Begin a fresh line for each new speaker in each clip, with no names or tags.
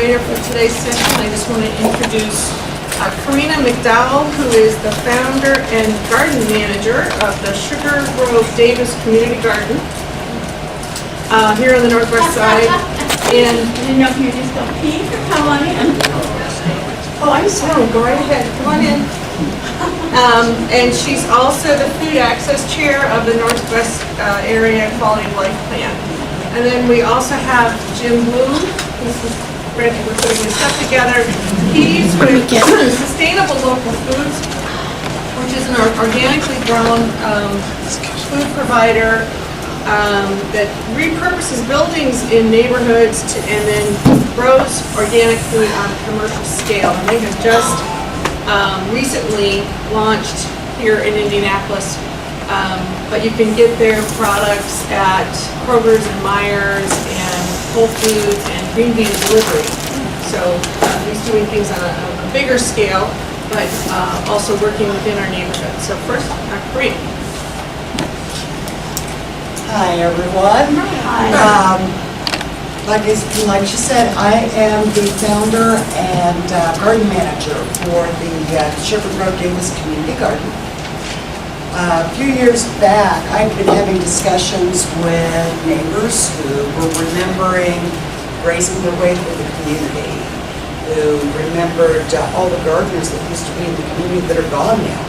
moderator for today's session. I just want to introduce Karina McDowell, who is the founder and garden manager of the Sugar Grove Davis Community Garden here on the northwest side. And
I didn't know if you were just going to peek or come on in.
oh, I'm sorry. Go right ahead. Come on in. And she's also the food access chair of the Northwest Area Quality of Life Plan. And then we also have Jim Bloom. This is Reggie. We're putting this stuff together. He's with Sustainable Local Foods, which is an organically grown food provider that repurposes buildings in neighborhoods and then grows organic food on a commercial scale. And they have just recently launched here in Indianapolis, but you can get their products at Kroger's and Myers and Whole Foods and Green Bean Delivery. So he's doing things on a bigger scale, but also working within our neighborhood. So first, Karina.
Hi, everyone.
Hi.
Like she said, I am the founder and garden manager for the Sugar Grove Davis Community Garden. A few years back, I've been having discussions with neighbors who were remembering raising their way through the community, who remembered all the gardeners that used to be in the community that are gone now.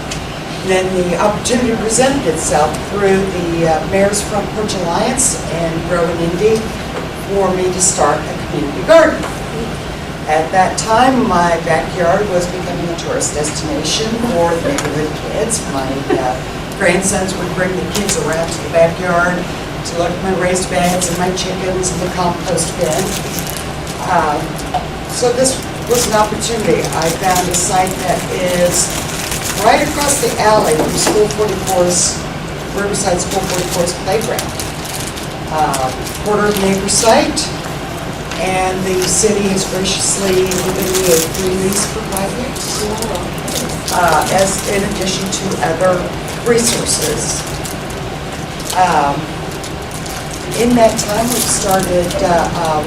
And then the opportunity presented itself through the Mayor's Front Porch Alliance and Grow in Indy for me to start a community garden. At that time, my backyard was becoming a tourist destination for the neighborhood kids. My grandsons would bring the kids around to the backyard to look at my raised beds and my chickens and the compost bin. So this was an opportunity. I found a site that is right across the alley from School 44's, Riverside School 44's playground. Quarter of an acre site, and the city has graciously given me a free lease for 5 years, as in addition to other resources. In that time, we've started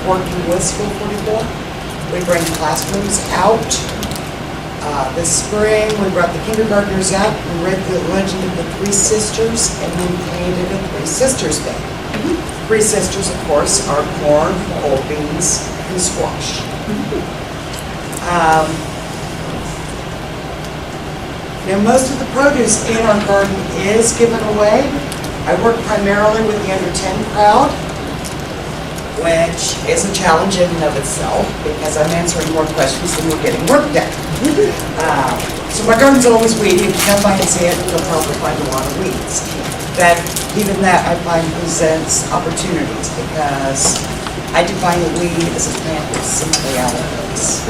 working with School 44. We bring classrooms out. This spring, we brought the kindergartners out and read the Legend of the Three Sisters, and then created a Three Sisters Day. Three Sisters, of course, are corn, whole beans, and squash. Now, most of the produce in our garden is given away. I work primarily with the under 10 crowd, which is a challenge in and of itself because I'm answering more questions than we're getting work done. So my garden's always weedy. If you come by and see it, you'll probably find a lot of weeds. Even that I find presents opportunities because I define a weed as a plant with simply allergens.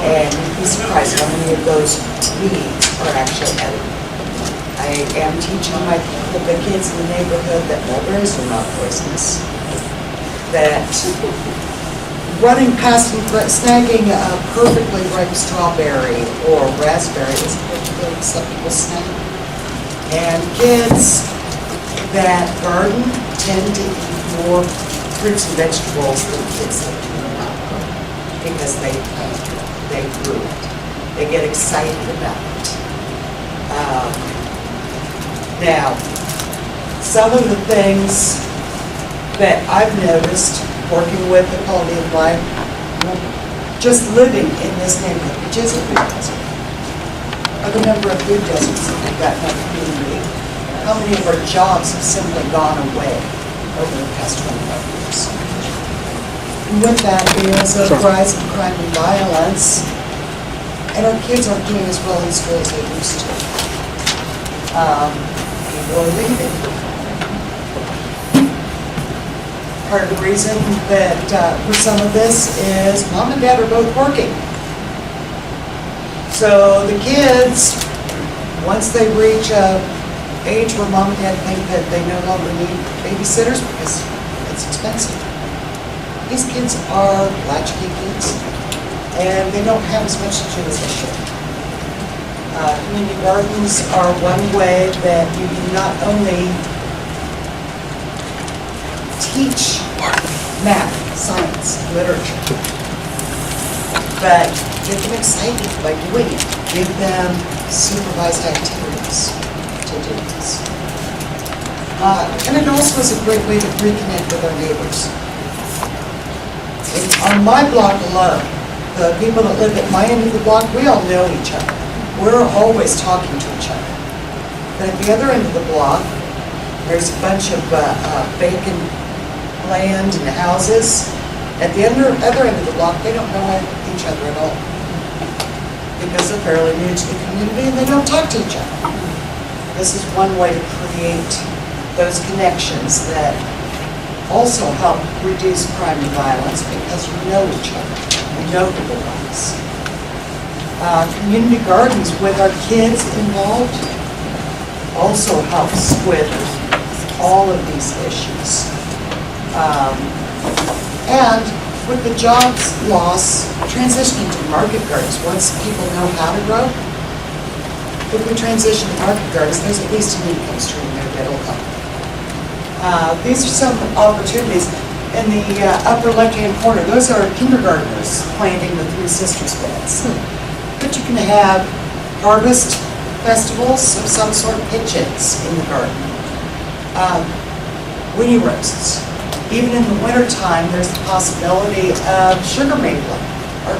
And you'd be surprised how many of those weeds are actually edible. I am teaching the kids in the neighborhood that mulberries are not poisonous. That running past and snagging a perfectly ripe strawberry or raspberry is a perfectly acceptable snack. And kids that garden tend to eat more fruits and vegetables than kids that do not, because they grew it. They get excited about it. Now, some of the things that I've noticed working with the quality of life, just living in this neighborhood, which is a food desert, are the number of food deserts that we've got in our community. How many of our jobs have simply gone away over the past 25 years? And with that is a rise in crime and violence, and our kids aren't doing as well in school as they used to. People are leaving. Part of the reason that for some of this is mom and dad are both working. So the kids, once they reach a age where mom and dad think that they no longer need babysitters because it's expensive. These kids are latchkey kids, and they don't have as much to do as they should. Community gardens are one way that you can not only teach math, science, literature, but get them excited by doing it. Give them supervised activities to do this. And it also is a great way to reconnect with our neighbors. On my block alone, the people that live at my end of the block, we all know each other. We're always talking to each other. But at the other end of the block, there's a bunch of vacant land and houses. At the other end of the block, they don't know each other at all. Because they're fairly new to the community and they don't talk to each other. This is one way to create those connections that also help reduce crime and violence because you know each other, you know the ones. Community gardens with our kids involved also helps with all of these issues. And with the jobs loss, transitioning to market gardens, once people know how to grow, if we transition to market gardens, there's at least an income stream there that'll help. These are some opportunities. In the upper left-hand corner, those are kindergartners planting the Three Sisters beds. But you can have harvest festivals of some sort, pitch-ins in the garden. Weenie roasts. Even in the wintertime, there's the possibility of sugar maple. Or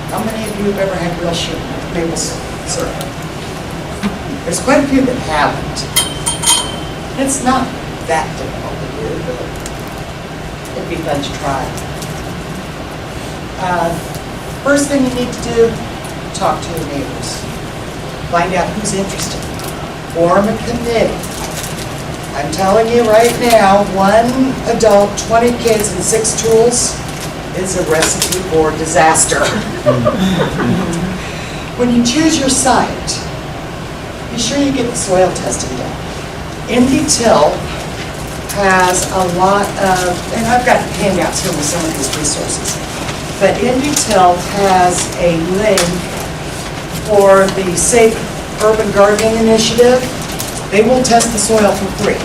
how many of you have ever had real sugar maple syrup? There's quite a few that haven't. It's not that difficult to do, but it'd be fun to try. First thing you need to do, talk to your neighbors. Find out who's interested. Form a committee. I'm telling you right now, 1 adult, 20 kids, and 6 tools is a recipe for disaster. When you choose your site, be sure you get the soil testing done. Indy Till has a lot of, and I've got handouts here with some of these resources, but Indy Till has a link for the Safe Urban Gardening Initiative. They will test the soil for free.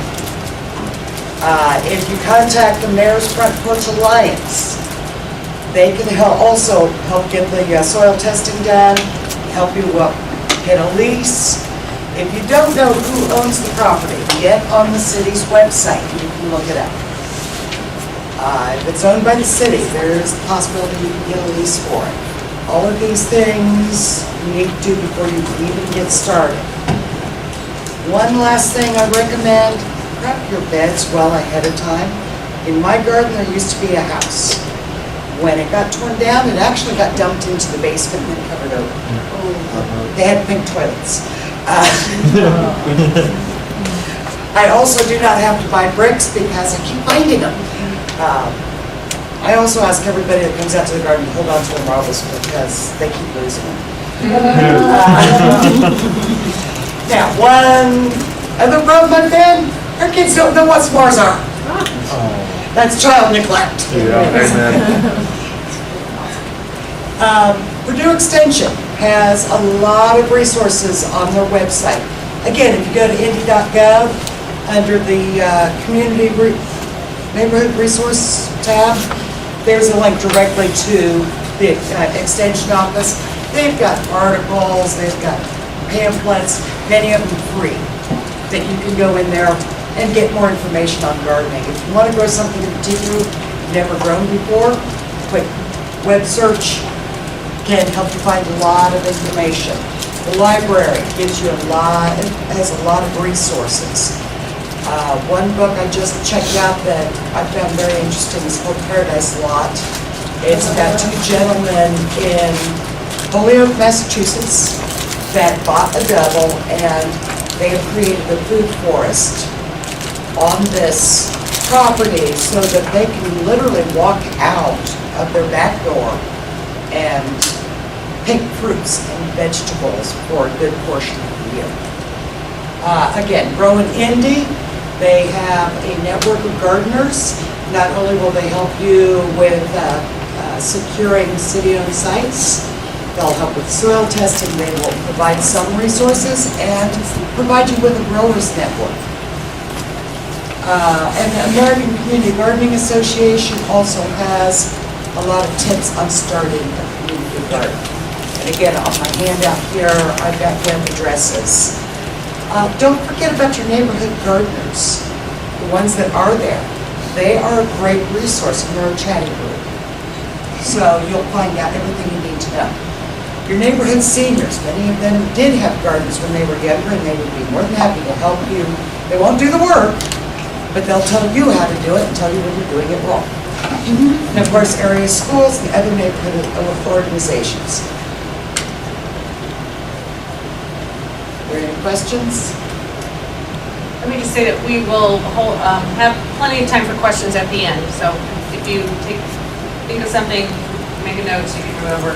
If you contact the Mayor's Front Porch Alliance, they can also help get the soil testing done, help you get a lease. If you don't know who owns the property, get on the city's website and you can look it up. If it's owned by the city, there's the possibility you can get a lease for it. All of these things you need to do before you even get started. One last thing I recommend, prep your beds well ahead of time. In my garden, there used to be a house. When it got torn down, it actually got dumped into the basement and then covered over. They had pink toilets. I also do not have to buy bricks because I keep finding them. I also ask everybody that comes out to the garden to hold on to their marbles because they keep losing them. Now, one other problem I've had, our kids don't know what s'mores are. That's child neglect. Purdue Extension has a lot of resources on their website. Again, if you go to indy.gov, under the Neighborhood Resource tab, there's a link directly to the Extension office. They've got articles, they've got pamphlets, many of them free, that you can go in there and get more information on gardening. If you want to grow something in particular you've never grown before, quick web search can help you find a lot of information. The library gives you has a lot of resources. One book I just checked out that I found very interesting is called Paradise Lot. It's about 2 gentlemen in Holyoke, Massachusetts that bought a double and they have created a food forest on this property so that they can literally walk out of their back door and pick fruits and vegetables for a good portion of the year. Again, Grow in Indy, they have a network of gardeners. Not only will they help you with securing city-owned sites, they'll help with soil testing, they will provide some resources and provide you with a growers network. And the American Community Gardening Association also has a lot of tips on starting a community garden. And again, on my handout here, I've got their addresses. Don't forget about your neighborhood gardeners, the ones that are there. They are a great resource in their chatting group. So you'll find out everything you need to know. Your neighborhood seniors, many of them did have gardens when they were younger, and they would be more than happy to help you. They won't do the work, but they'll tell you how to do it and tell you when you're doing it wrong. And of course, area schools and other neighborhood organizations. Are there any questions?
Let me just say that we will have plenty of time for questions at the end. So if you think of something, make a note so you can remember.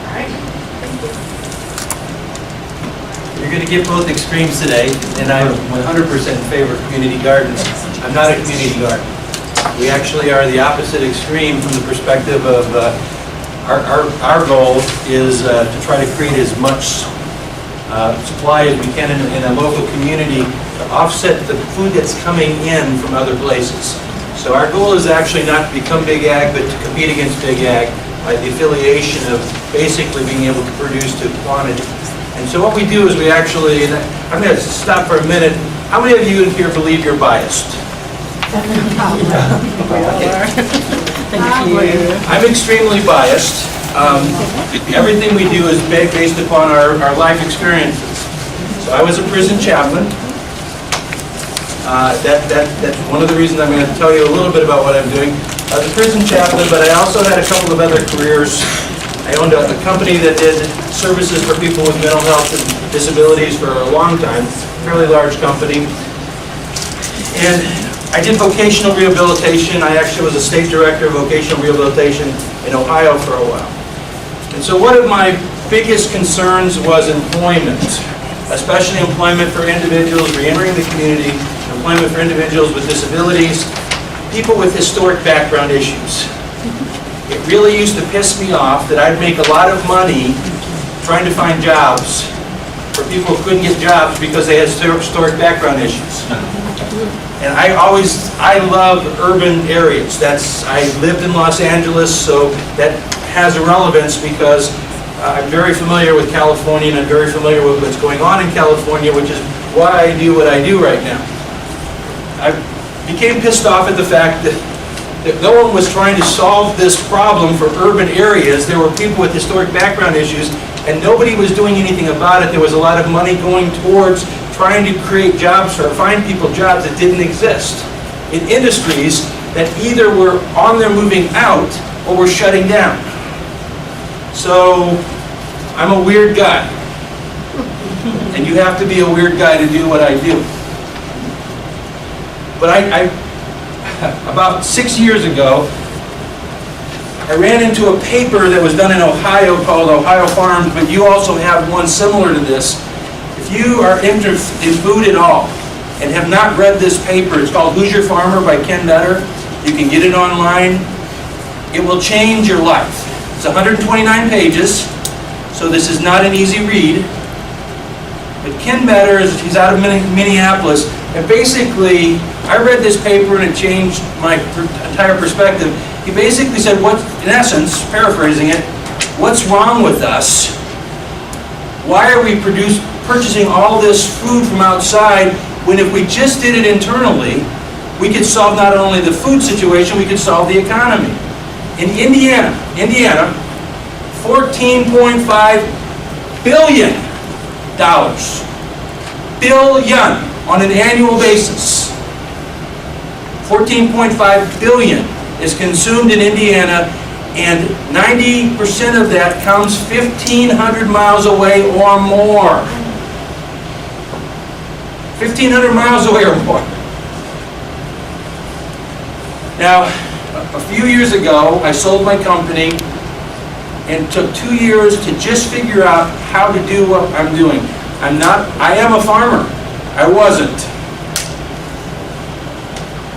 All right.
You're going to get both extremes today, and I'm 100% in favor of community gardens. I'm not a community garden. We actually are the opposite extreme from the perspective of our goal is to try to create as much supply as we can in a local community to offset the food that's coming in from other places. So our goal is actually not to become Big Ag, but to compete against Big Ag by the affiliation of basically being able to produce to quantity. And so what we do is we actually, and I'm going to stop for a minute. How many of you in here believe you're biased? I'm extremely biased. Everything we do is based upon our life experiences. So I was a prison chaplain. That's one of the reasons I'm going to tell you a little bit about what I'm doing. I was a prison chaplain, but I also had a couple of other careers. I owned a company that did services for people with mental health and disabilities for a long time, fairly large company. And I did vocational rehabilitation. I actually was a state director of vocational rehabilitation in Ohio for a while. And so one of my biggest concerns was employment, especially employment for individuals re-entering the community, employment for individuals with disabilities, people with historic background issues. It really used to piss me off that I'd make a lot of money trying to find jobs for people who couldn't get jobs because they had historic background issues. And I love urban areas. I lived in Los Angeles, so that has a relevance because I'm very familiar with California and I'm very familiar with what's going on in California, which is why I do what I do right now. I became pissed off at the fact that no one was trying to solve this problem for urban areas. There were people with historic background issues, and nobody was doing anything about it. There was a lot of money going towards trying to create jobs or find people jobs that didn't exist in industries that either were on their moving out or were shutting down. So I'm a weird guy, and you have to be a weird guy to do what I do. But about 6 years ago, I ran into a paper that was done in Ohio called Ohio Farms, but you also have one similar to this. If you are interested in food at all and have not read this paper, it's called Who's Your Farmer by Ken Better. You can get it online. It will change your life. It's 129 pages, so this is not an easy read. But Ken Better, he's out of Minneapolis, and basically, I read this paper and it changed my entire perspective. He basically said, in essence, paraphrasing it, what's wrong with us? Why are we purchasing all this food from outside when if we just did it internally, we could solve not only the food situation, we could solve the economy. In Indiana, $14.5 billion on an annual basis. 14.5 billion is consumed in Indiana, and 90% of that comes 1,500 miles away or more. 1,500 miles away or more. Now, a few years ago, I sold my company and took 2 years to just figure out how to do what I'm doing. I am a farmer. I wasn't.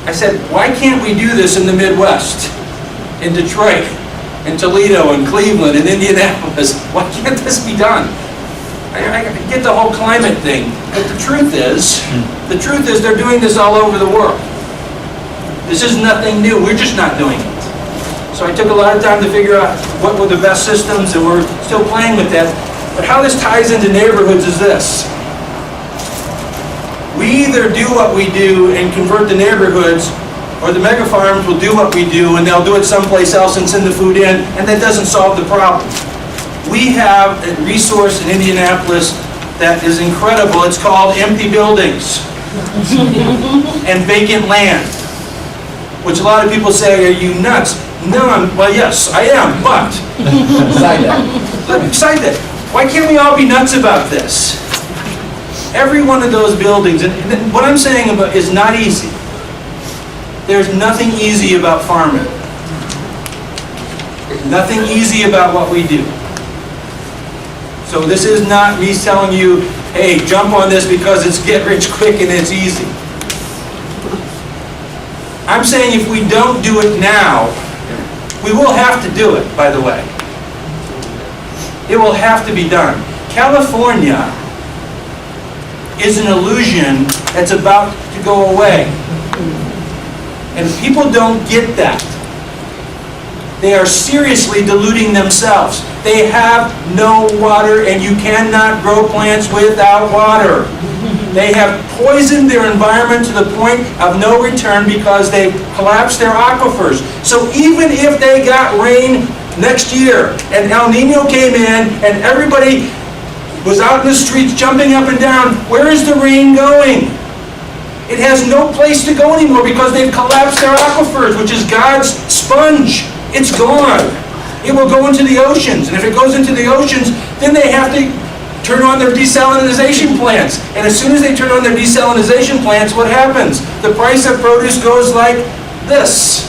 I said, why can't we do this in the Midwest? In Detroit, in Toledo, in Cleveland, in Indianapolis. Why can't this be done? I get the whole climate thing, but the truth is they're doing this all over the world. This is nothing new. We're just not doing it. So I took a lot of time to figure out what were the best systems, and we're still playing with that. But how this ties into neighborhoods is this. We either do what we do and convert the neighborhoods, or the mega farms will do what we do and they'll do it someplace else and send the food in, and that doesn't solve the problem. We have a resource in Indianapolis that is incredible. It's called empty buildings and vacant land, which a lot of people say, are you nuts? No, well, yes, I am, but beside that, why can't we all be nuts about this? Every one of those buildings, and what I'm saying about is not easy. There's nothing easy about farming. There's nothing easy about what we do. So this is not me telling you, hey, jump on this because it's get rich quick and it's easy. I'm saying if we don't do it now, we will have to do it, by the way. It will have to be done. California is an illusion that's about to go away. And people don't get that. They are seriously deluding themselves. They have no water, and you cannot grow plants without water. They have poisoned their environment to the point of no return because they've collapsed their aquifers. So even if they got rain next year, and El Nino came in, and everybody was out in the streets jumping up and down, where is the rain going? It has no place to go anymore because they've collapsed their aquifers, which is God's sponge. It's gone. It will go into the oceans. And if it goes into the oceans, then they have to turn on their desalinization plants. And as soon as they turn on their desalinization plants, what happens? The price of produce goes like this.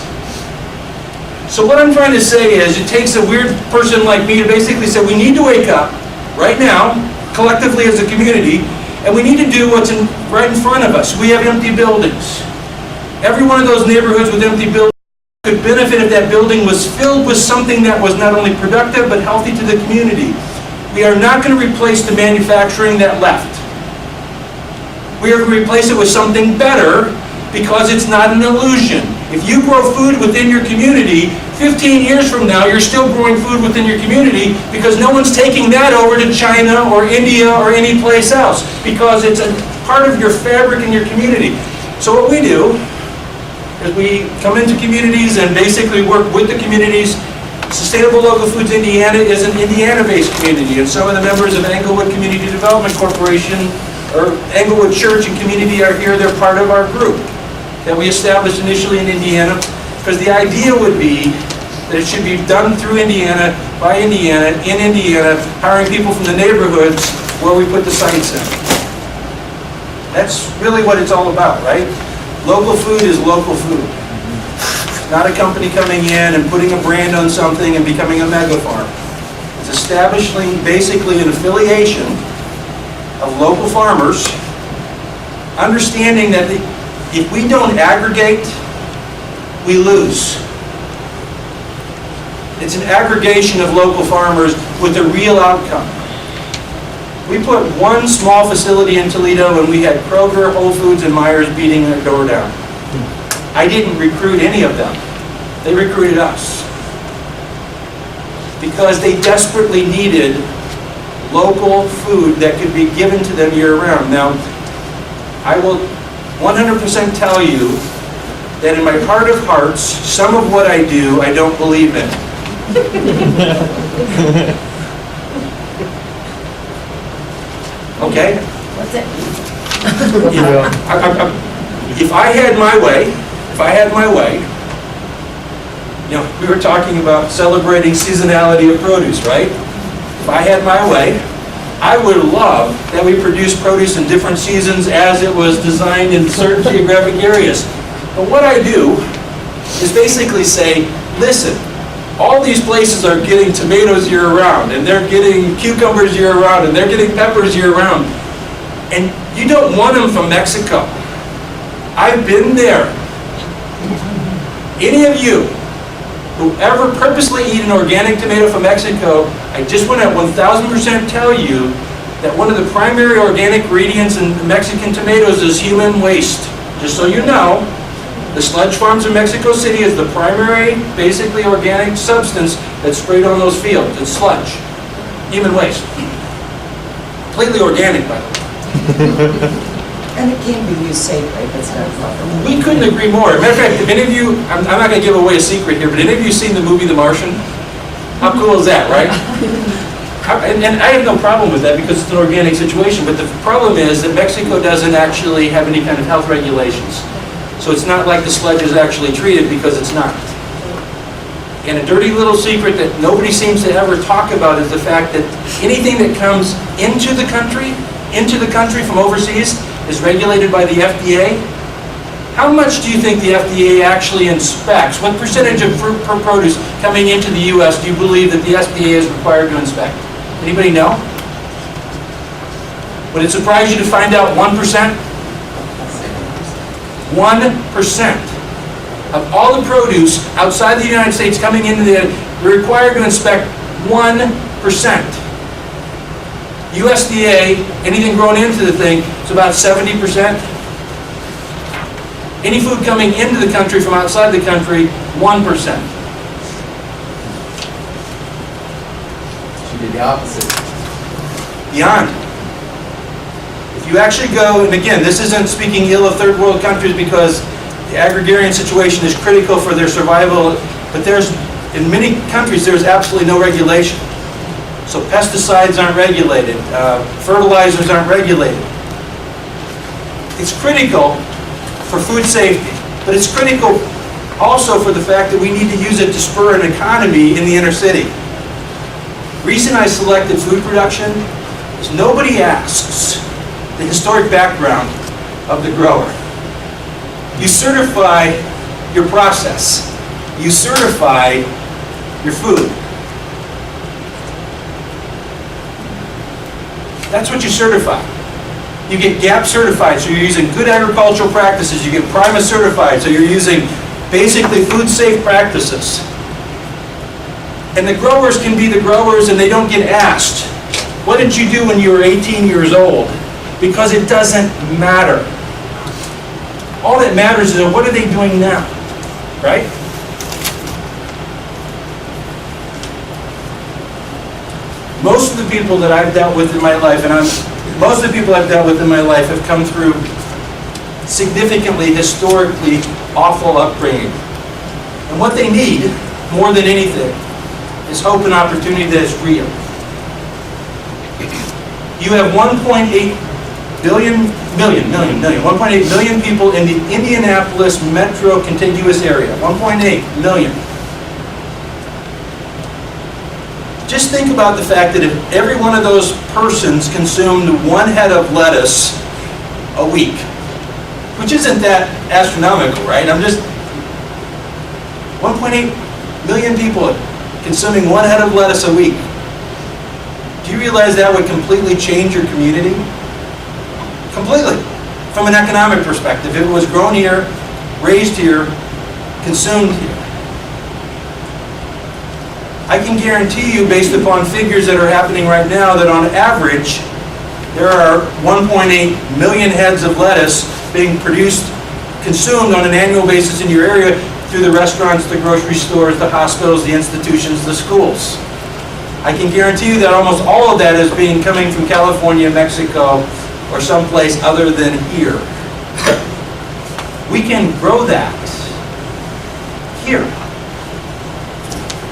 So what I'm trying to say is, it takes a weird person like me to basically say we need to wake up right now, collectively as a community, and we need to do what's right in front of us. We have empty buildings. Every one of those neighborhoods with empty buildings could benefit if that building was filled with something that was not only productive but healthy to the community. We are not going to replace the manufacturing that left. We are going to replace it with something better because it's not an illusion. If you grow food within your community, 15 years from now, you're still growing food within your community because no one's taking that over to China or India or any place else because it's a part of your fabric in your community. So what we do is we come into communities and basically work with the communities. Sustainable Local Foods Indiana is an Indiana-based community, and some of the members of Englewood Community Development Corporation or Englewood Church and Community are here. They're part of our group that we established initially in Indiana, because the idea would be that it should be done through Indiana, by Indiana, in Indiana, hiring people from the neighborhoods where we put the sites in. That's really what it's all about, right? Local food is local food. Not a company coming in and putting a brand on something and becoming a mega farm. It's establishing basically an affiliation of local farmers, understanding that if we don't aggregate, we lose. It's an aggregation of local farmers with a real outcome. We put one small facility in Toledo and we had Kroger, Whole Foods, and Myers beating their door down. I didn't recruit any of them. They recruited us. Because they desperately needed local food that could be given to them year-round. Now, I will 100% tell you that in my heart of hearts, some of what I do, I don't believe in. Okay?
What's it?
If I had my way, you know, we were talking about celebrating seasonality of produce, right? If I had my way, I would love that we produce produce in different seasons as it was designed in certain geographic areas. But what I do is basically say, listen, all these places are getting tomatoes year-round, and they're getting cucumbers year-round, and they're getting peppers year-round. And you don't want them from Mexico. I've been there. Any of you who ever purposely eat an organic tomato from Mexico, I just want to 1000% tell you that one of the primary organic ingredients in Mexican tomatoes is human waste. Just so you know, The sludge farms in Mexico City is the primary, basically organic substance that's sprayed on those fields. It's sludge, human waste. Completely organic, by the way.
And it can be used safely if it's done properly.
We couldn't agree more. Matter of fact, if any of you, I'm not going to give away a secret here, but any of you seen the movie The Martian? How cool is that, right? And I have no problem with that because it's an organic situation, but the problem is that Mexico doesn't actually have any kind of health regulations. So it's not like the sludge is actually treated because it's not. And a dirty little secret that nobody seems to ever talk about is the fact that anything that comes into the country from overseas is regulated by the FDA. How much do you think the FDA actually inspects? What percentage of fruit per produce coming into the U.S. do you believe that the FDA is required to inspect? Anybody know? Would it surprise you to find out 1%? 1% of all the produce outside the United States coming into we're required to inspect 1%. USDA, anything grown into the thing, is about 70%. Any food coming into the country from outside the country, 1%.
Should be the opposite.
Beyond. If you actually go, and again, this isn't speaking ill of third world countries because the agrarian situation is critical for their survival, but in many countries, there's absolutely no regulation. So pesticides aren't regulated, fertilizers aren't regulated. It's critical for food safety, but it's critical also for the fact that we need to use it to spur an economy in the inner city. The reason I selected food production is nobody asks the historic background of the grower. You certify your process. You certify your food. That's what you certify. You get GAP certified, so you're using good agricultural practices. You get PRIMA certified, so you're using basically food safe practices. And the growers can be the growers and they don't get asked, what did you do when you were 18 years old? Because it doesn't matter. All that matters is what are they doing now, right? Most of the people that I've dealt with in my life, most of the people I've dealt with in my life have come through significantly, historically awful upbringing. And what they need, more than anything, is hope and opportunity that is real. You have 1.8 million people in the Indianapolis metro contiguous area. 1.8 million. Just think about the fact that if every one of those persons consumed one head of lettuce a week, which isn't that astronomical, right? 1.8 million people consuming one head of lettuce a week. Do you realize that would completely change your community? Completely. From an economic perspective, it was grown here, raised here, consumed here. I can guarantee you, based upon figures that are happening right now, that on average, there are 1.8 million heads of lettuce being produced, consumed on an annual basis in your area through the restaurants, the grocery stores, the hospitals, the institutions, the schools. I can guarantee you that almost all of that is coming from California, Mexico, or someplace other than here. We can grow that here.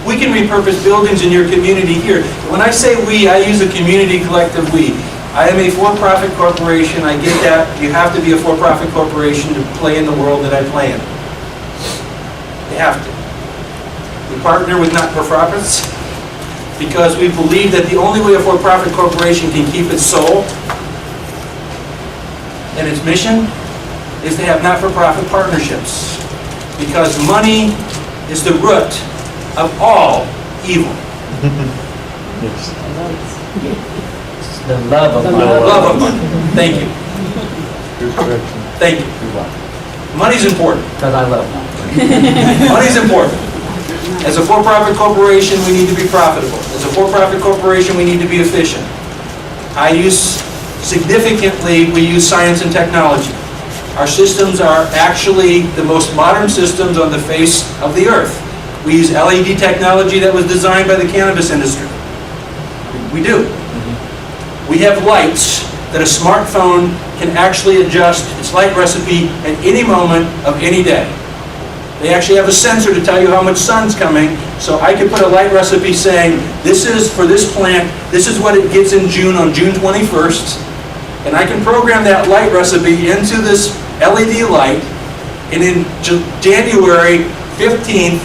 We can repurpose buildings in your community here. When I say we, I use a community collective we. I am a for-profit corporation. I get that. You have to be a for-profit corporation to play in the world that I play in. You have to. We partner with not-for-profits because we believe that the only way a for-profit corporation can keep its soul and its mission is to have not-for-profit partnerships, because money is the root of all evil.
It's the love of money.
Love of money. Thank you.
Good correction.
Thank you.
You're welcome.
Money's important.
Because I love money.
Money's important. As a for-profit corporation, we need to be profitable. As a for-profit corporation, we need to be efficient. We use science and technology. Our systems are actually the most modern systems on the face of the earth. We use LED technology that was designed by the cannabis industry. We do. We have lights that a smartphone can actually adjust its light recipe at any moment of any day. They actually have a sensor to tell you how much sun's coming, so I could put a light recipe saying, this is for this plant, this is what it gets in June on June 21st, and I can program that light recipe into this LED light, and in January 15th,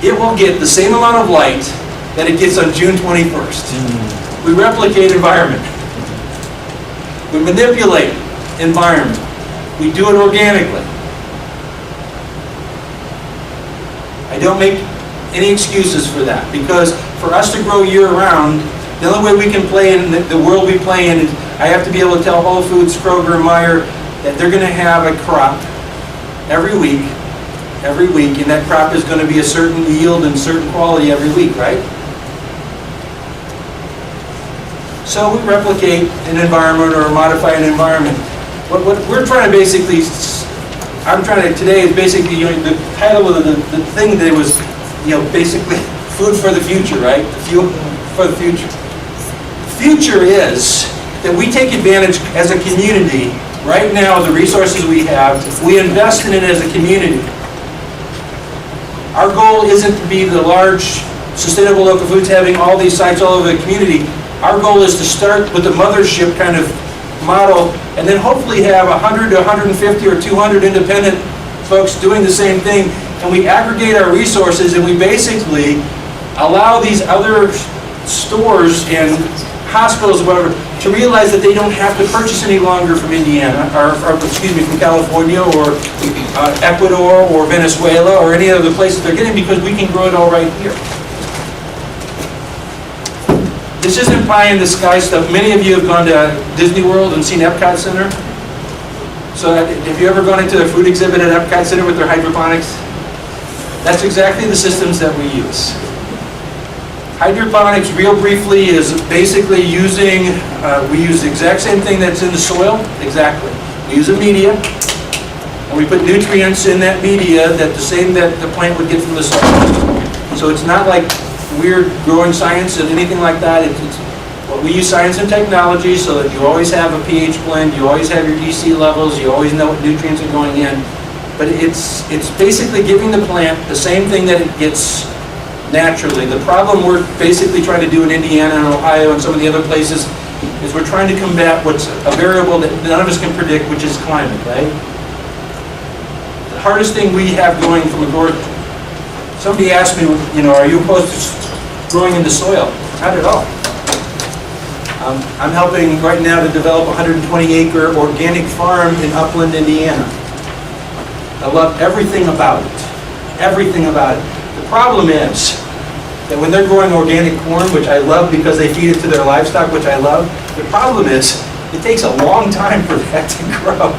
it will get the same amount of light that it gets on June 21st. We replicate environment. We manipulate environment. We do it organically. I don't make any excuses for that, because for us to grow year-round, the only way we can play in the world we play in is I have to be able to tell Whole Foods, Kroger, and Meijer that they're going to have a crop every week, and that crop is going to be a certain yield and certain quality every week, right? So we replicate an environment or modify an environment. What we're trying to basically, I'm trying to today is basically, the title of the thing that was, basically food for the future, right? Fuel for the future. The future is that we take advantage as a community right now of the resources we have. We invest in it as a community. Our goal isn't to be the large sustainable local foods having all these sites all over the community. Our goal is to start with the mothership kind of model and then hopefully have 100 to 150 or 200 independent folks doing the same thing, and we aggregate our resources and we basically allow these other stores and hospitals, whatever, to realize that they don't have to purchase any longer from Indiana, or from California or Ecuador or Venezuela or any other places they're getting, because we can grow it all right here. This isn't pie in the sky stuff. Many of you have gone to Disney World and seen Epcot Center. So have you ever gone into the food exhibit at Epcot Center with their hydroponics? That's exactly the systems that we use. Hydroponics, real briefly, is basically using, we use the exact same thing that's in the soil, exactly. We use a media, and we put nutrients in that media that the same that the plant would get from the soil. So it's not like weird growing science and anything like that. Well, we use science and technology so that you always have a pH blend, you always have your EC levels, you always know what nutrients are going in. But it's basically giving the plant the same thing that it gets naturally. The problem we're basically trying to do in Indiana and Ohio and some of the other places is we're trying to combat what's a variable that none of us can predict, which is climate, right? The hardest thing we have going from a growth, somebody asked me, are you opposed to growing in the soil? Not at all. I'm helping right now to develop a 120-acre organic farm in Upland, Indiana. I love everything about it. Everything about it. The problem is that when they're growing organic corn, which I love because they feed it to their livestock, which I love, the problem is it takes a long time for that to grow.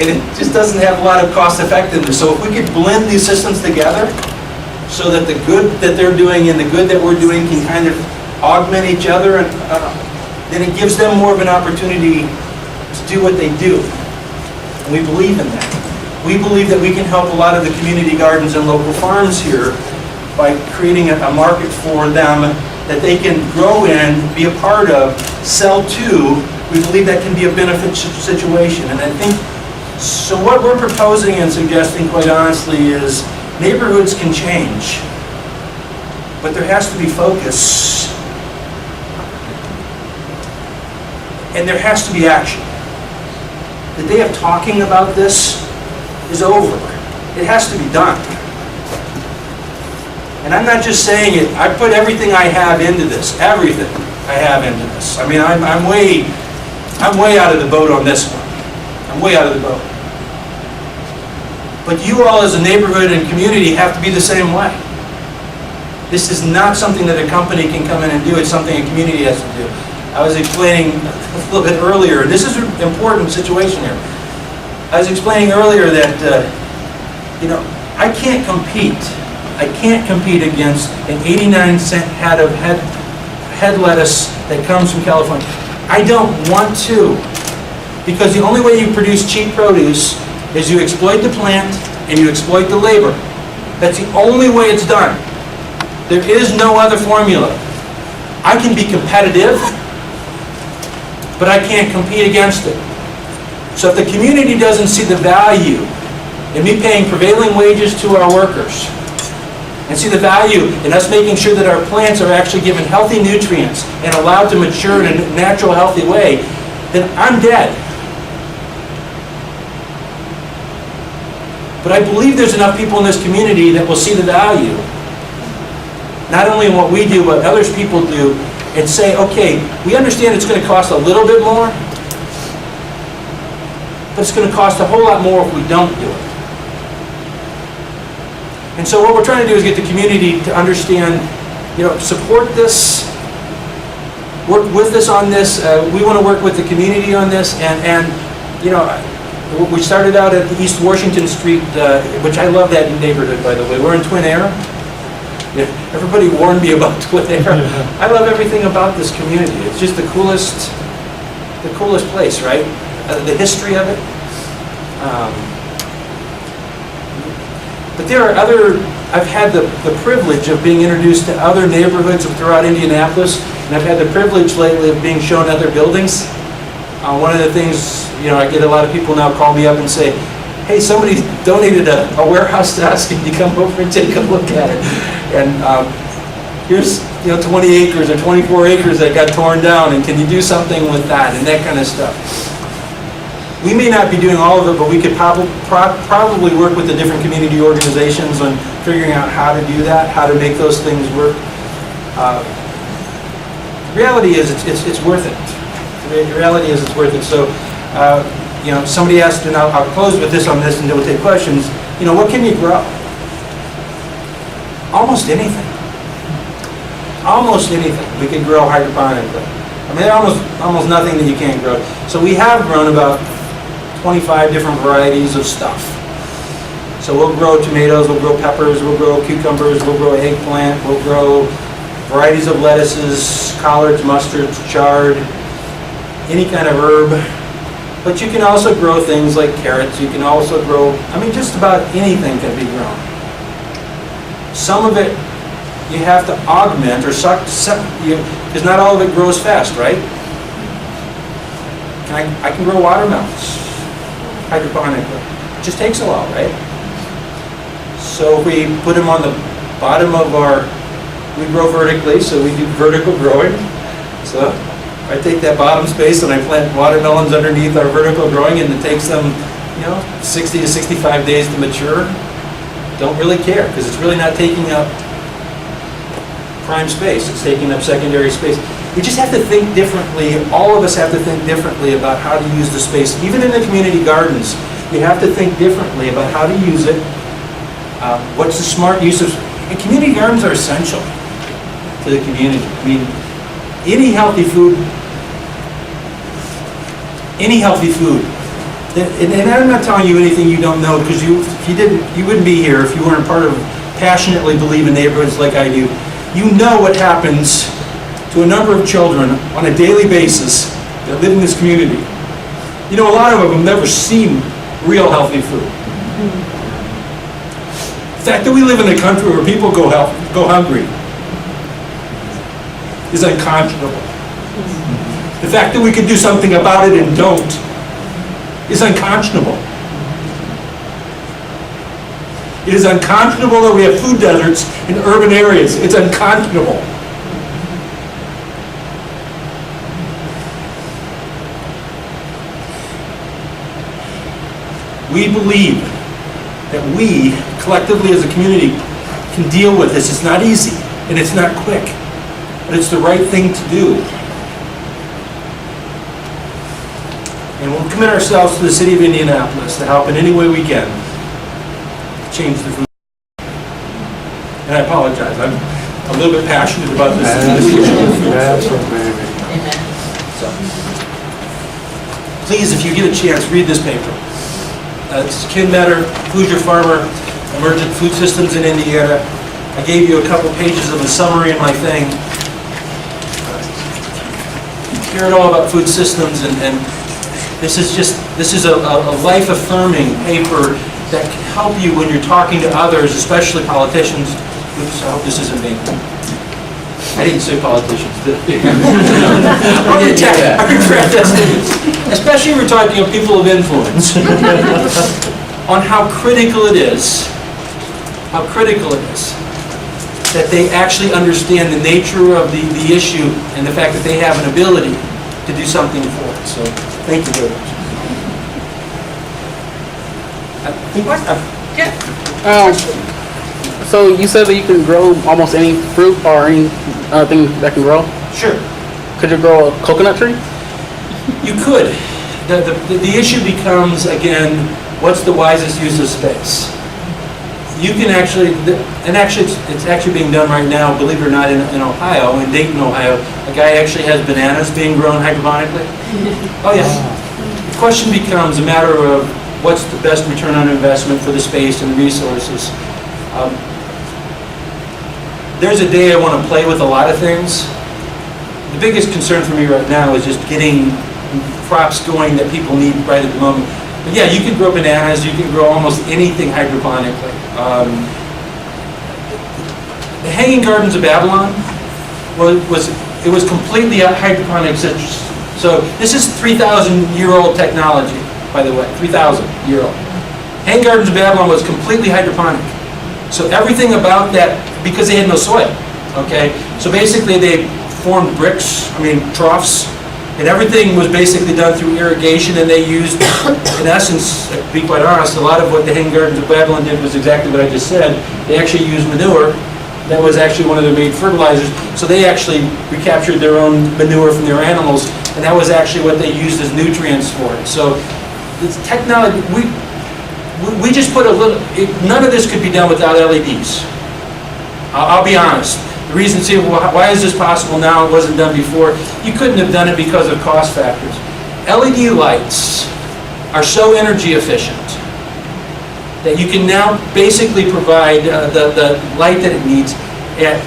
And it just doesn't have a lot of cost effectiveness. So if we could blend these systems together, so that the good that they're doing and the good that we're doing can kind of augment each other, and then it gives them more of an opportunity to do what they do. And we believe in that. We believe that we can help a lot of the community gardens and local farms here by creating a market for them that they can grow in, be a part of, sell to. We believe that can be a benefit situation. And I think, so what we're proposing and suggesting, quite honestly, is neighborhoods can change, but there has to be focus, and there has to be action. The day of talking about this is over. It has to be done. And I'm not just saying it, I put everything I have into this, everything I have into this. I mean, I'm way out of the boat on this one. I'm way out of the boat. But you all as a neighborhood and community have to be the same way. This is not something that a company can come in and do, it's something a community has to do. I was explaining a little bit earlier, this is an important situation here. I was explaining earlier that, I can't compete against an 89-cent head of head lettuce that comes from California. I don't want to. Because the only way you produce cheap produce is you exploit the plant and you exploit the labor. That's the only way it's done. There is no other formula. I can be competitive, but I can't compete against it. So if the community doesn't see the value in me paying prevailing wages to our workers, and see the value in us making sure that our plants are actually given healthy nutrients and allowed to mature in a natural, healthy way, then I'm dead. But I believe there's enough people in this community that will see the value, not only in what we do, but others people do, and say, okay, we understand it's going to cost a little bit more, but it's going to cost a whole lot more if we don't do it. And so what we're trying to do is get the community to understand, support this, work with us on this. We want to work with the community on this, and we started out at the East Washington Street, which I love that neighborhood, by the way. We're in Twin Air. Yeah, everybody warned me about Twin Air. I love everything about this community. It's just the coolest place, right? The history of it. But there are I've had the privilege of being introduced to other neighborhoods throughout Indianapolis, and I've had the privilege lately of being shown other buildings. One of the things, I get a lot of people now call me up and say, hey, somebody donated a warehouse to us, can you come over and take a look at it? And here's 20 acres or 24 acres that got torn down, and can you do something with that, and that kind of stuff. We may not be doing all of it, but we could probably work with the different community organizations on figuring out how to do that, how to make those things work. The reality is it's worth it. The reality is it's worth it. So, somebody asked, and I'll close with this on this, and then we'll take questions. What can you grow? Almost anything. Almost anything. We can grow hydroponically. I mean, almost nothing that you can't grow. So we have grown about 25 different varieties of stuff. So we'll grow tomatoes, we'll grow peppers, we'll grow cucumbers, we'll grow eggplant, we'll grow varieties of lettuces, collards, mustards, chard, any kind of herb. But you can also grow things like carrots. You can also grow, just about anything can be grown. Some of it you have to augment or because not all of it grows fast, right? I can grow watermelons hydroponically. It just takes a while, right? So if we put them on the bottom of we grow vertically, so we do vertical growing. So I take that bottom space and I plant watermelons underneath our vertical growing, and it takes them, 60 to 65 days to mature. Don't really care, because it's really not taking up prime space, it's taking up secondary space. We just have to think differently. All of us have to think differently about how to use the space. Even in the community gardens, you have to think differently about how to use it. What's the smart use of... And community gardens are essential to the community. Any healthy food, and I'm not telling you anything you don't know, because if you didn't, you wouldn't be here if you weren't part of passionately believe in neighborhoods like I do. You know what happens to a number of children on a daily basis that live in this community. A lot of them have never seen real healthy food. The fact that we live in a country where people go hungry is unconscionable. The fact that we can do something about it and don't is unconscionable. It is unconscionable that we have food deserts in urban areas. It's unconscionable. We believe that we, collectively as a community, can deal with this. It's not easy, and it's not quick, but it's the right thing to do. And we'll commit ourselves to the city of Indianapolis to help in any way we can change the food. And I apologize, I'm a little bit passionate about this. So, please, if you get a chance, read this paper. It's Ken Metter, Hoosier Farmer, Emergent Food Systems in Indiana. I gave you a couple pages of a summary in my thing. Hear it all about food systems, and This is a life-affirming paper that can help you when you're talking to others, especially politicians. Oops, I hope this isn't me. I didn't say politicians, did I? I regret that statement. Especially when we're talking of people of influence. On how critical it is that they actually understand the nature of the issue and the fact that they have an ability to do something for it. So, thank you very much.
So you said that you can grow almost any fruit or any thing that can grow?
Sure,
Could you grow a coconut tree?
you could. The issue becomes, again, what's the wisest use of space? You can actually, and actually it's actually being done right now, believe it or not, in Ohio, in Dayton, Ohio. A guy actually has bananas being grown hydroponically. Oh, yes. The question becomes a matter of what's the best return on investment for the space and the resources. There's a day I want to play with a lot of things. The biggest concern for me right now is just getting crops going that people need right at the moment. But yeah, you can grow bananas, you can grow almost anything hydroponically. The Hanging Gardens of Babylon was completely hydroponic citrus. So this is 3,000-year-old technology, by the way, 3,000-year-old. Hanging Gardens of Babylon was completely hydroponic. So everything about that, because they had no soil, okay? So basically they formed troughs, and everything was basically done through irrigation, and they used, in essence, to be quite honest, a lot of what the Hanging Gardens of Babylon did was exactly what I just said. They actually used manure. That was actually one of their main fertilizers. So they actually recaptured their own manure from their animals, and that was actually what they used as nutrients for it. So it's technology, we just put a little, none of this could be done without LEDs. I'll be honest. The reason, why is this possible now, it wasn't done before? You couldn't have done it because of cost factors. LED lights are so energy efficient that you can now basically provide the light that it needs at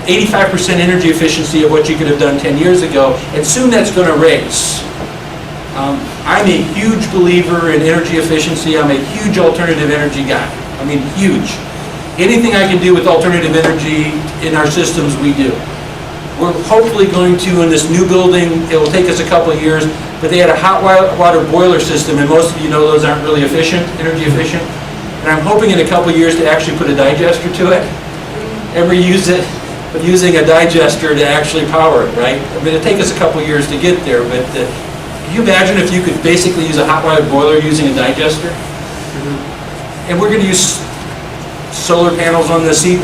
85% energy efficiency of what you could have done 10 years ago, and soon that's going to raise. I'm a huge believer in energy efficiency. I'm a huge alternative energy guy. I mean, huge. Anything I can do with alternative energy in our systems, we do. We're hopefully going to, in this new building, it will take us a couple of years, but they had a hot water boiler system, and most of you know those aren't really efficient, energy efficient. And I'm hoping in a couple of years to actually put a digester to it and reuse it, but using a digester to actually power it, right? I mean, it'll take us a couple of years to get there, but can you imagine if you could basically use a hot water boiler using a digester? And we're going to use solar panels on the seat.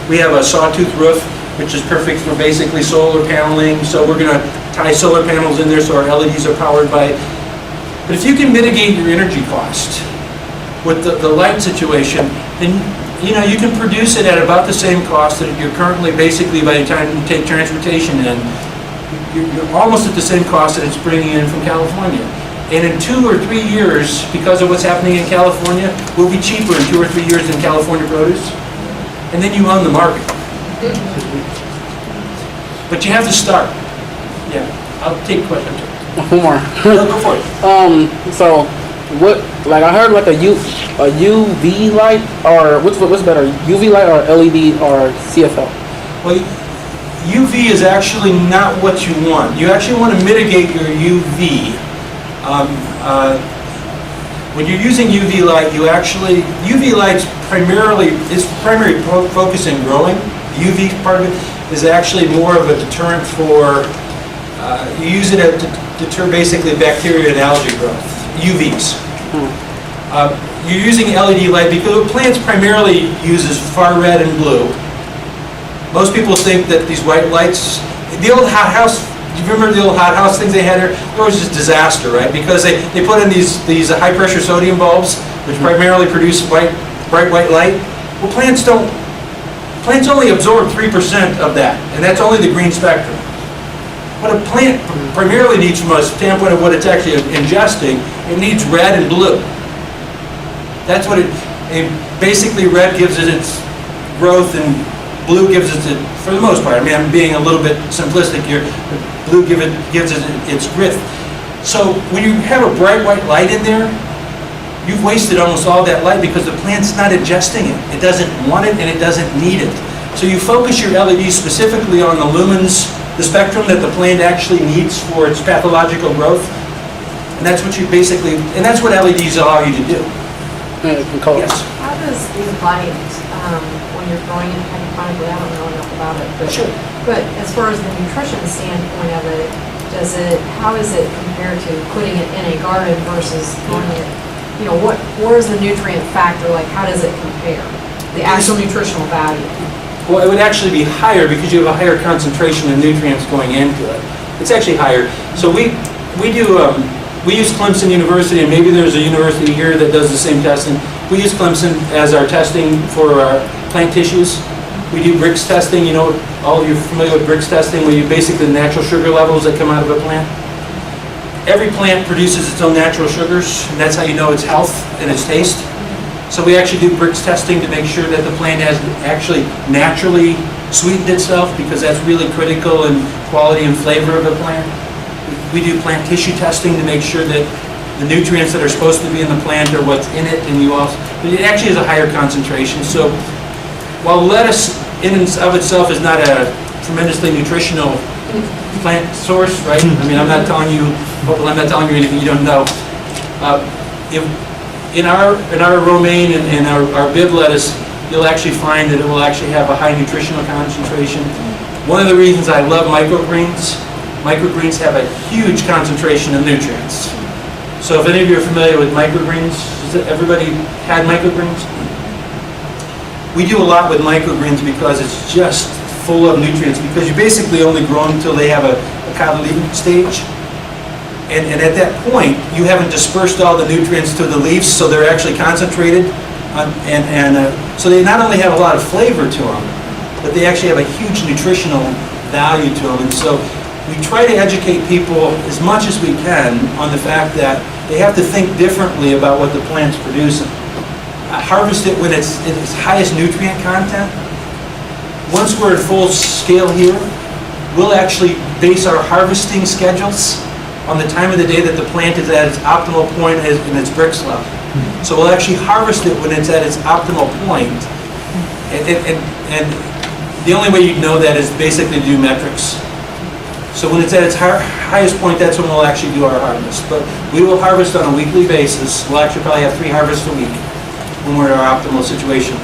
We have a sawtooth roof, which is perfect for basically solar paneling. So we're going to tie solar panels in there so our LEDs are powered by it. But if you can mitigate your energy cost with the light situation, then you can produce it at about the same cost that you're currently, basically by the time you take transportation in, you're almost at the same cost that it's bringing in from California. And in 2 or 3 years, because of what's happening in California, we'll be cheaper in 2 or 3 years than California produce. And then you own the market. But you have to start. Yeah, I'll take questions.
One more.
No, go for it.
So what? Like I heard, like a UV light, or what's better, UV light or LED or CFL?
Well, UV is actually not what you want. You actually want to mitigate your UV. When you're using UV light, UV light's primary focus in growing. The UV part of it is actually more of a deterrent for, you use it to deter basically bacteria and algae growth, UVs. You're using LED light because plants primarily uses far red and blue. Most people think that these white lights, the old hothouse, do you remember the old hothouse things they had here? It was just disaster, right? Because they put in these high pressure sodium bulbs, which primarily produce bright white light. Well, plants only absorb 3% of that, and that's only the green spectrum. What a plant primarily needs from a standpoint of what it's actually ingesting, it needs red and blue. That's what basically red gives it its growth and blue gives it, for the most part, I mean, I'm being a little bit simplistic here, but blue gives it its grit. So when you have a bright white light in there, you've wasted almost all that light because the plant's not ingesting it. It doesn't want it and it doesn't need it. So you focus your LED specifically on the lumens, the spectrum that the plant actually needs for its pathological growth. And that's what you basically, and that's what LEDs allow you to do.
Color.
Yes.
How does the light, when you're growing it hydroponically, I don't know enough about it, but,
Sure.
but as far as the nutrition standpoint of it, how is it compared to putting it in a garden versus growing it? You know, where's the nutrient factor, like how does it compare? The actual nutritional value?
Well, it would actually be higher because you have a higher concentration of nutrients going into it. It's actually higher. So we use Clemson University, and maybe there's a university here that does the same testing. We use Clemson as our testing for our plant tissues. We do Brix testing. You know, all of you are familiar with Brix testing, where you basically the natural sugar levels that come out of a plant. Every plant produces its own natural sugars, and that's how you know its health and its taste. So we actually do Brix testing to make sure that the plant has actually naturally sweetened itself, because that's really critical in quality and flavor of the plant. We do plant tissue testing to make sure that the nutrients that are supposed to be in the plant are what's in it, and but it actually has a higher concentration. So while lettuce in and of itself is not a tremendously nutritional plant source, right? I mean, I'm not telling you anything you don't know. In our romaine and our Bibb lettuce, you'll actually find that it will actually have a high nutritional concentration. One of the reasons I love microgreens have a huge concentration of nutrients. So if any of you are familiar with microgreens, has everybody had microgreens? We do a lot with microgreens because it's just full of nutrients, because you basically only grow them until they have a cotyledon stage. And at that point, you haven't dispersed all the nutrients to the leaves, so they're actually concentrated. So they not only have a lot of flavor to them, but they actually have a huge nutritional value to them. And so we try to educate people as much as we can on the fact that they have to think differently about what the plant's producing. Harvest it when it's at its highest nutrient content. Once we're at full scale here, we'll actually base our harvesting schedules on the time of the day that the plant is at its optimal point in its Brix level. So we'll actually harvest it when it's at its optimal point. And the only way you'd know that is basically to do metrics. So when it's at its highest point, that's when we'll actually do our harvest. But we will harvest on a weekly basis. We'll actually probably have 3 harvests a week when we're in our optimal situation.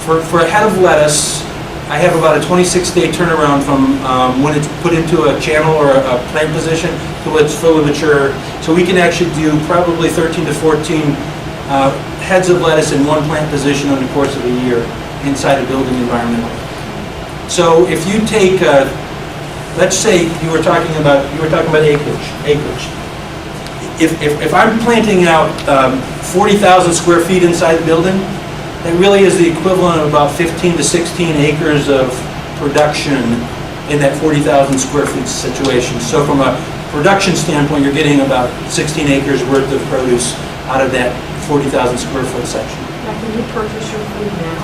For a head of lettuce, I have about a 26-day turnaround from when it's put into a channel or a plant position to when it's fully mature. So we can actually do probably 13 to 14 heads of lettuce in one plant position over the course of a year inside a building environment. So if you take, let's say you were talking about acreage. If I'm planting out 40,000 square feet inside the building, that really is the equivalent of about 15 to 16 acres of production in that 40,000 square feet situation. So from a production standpoint, you're getting about 16 acres worth of produce out of that 40,000 square foot section.
Now, can you purchase your food now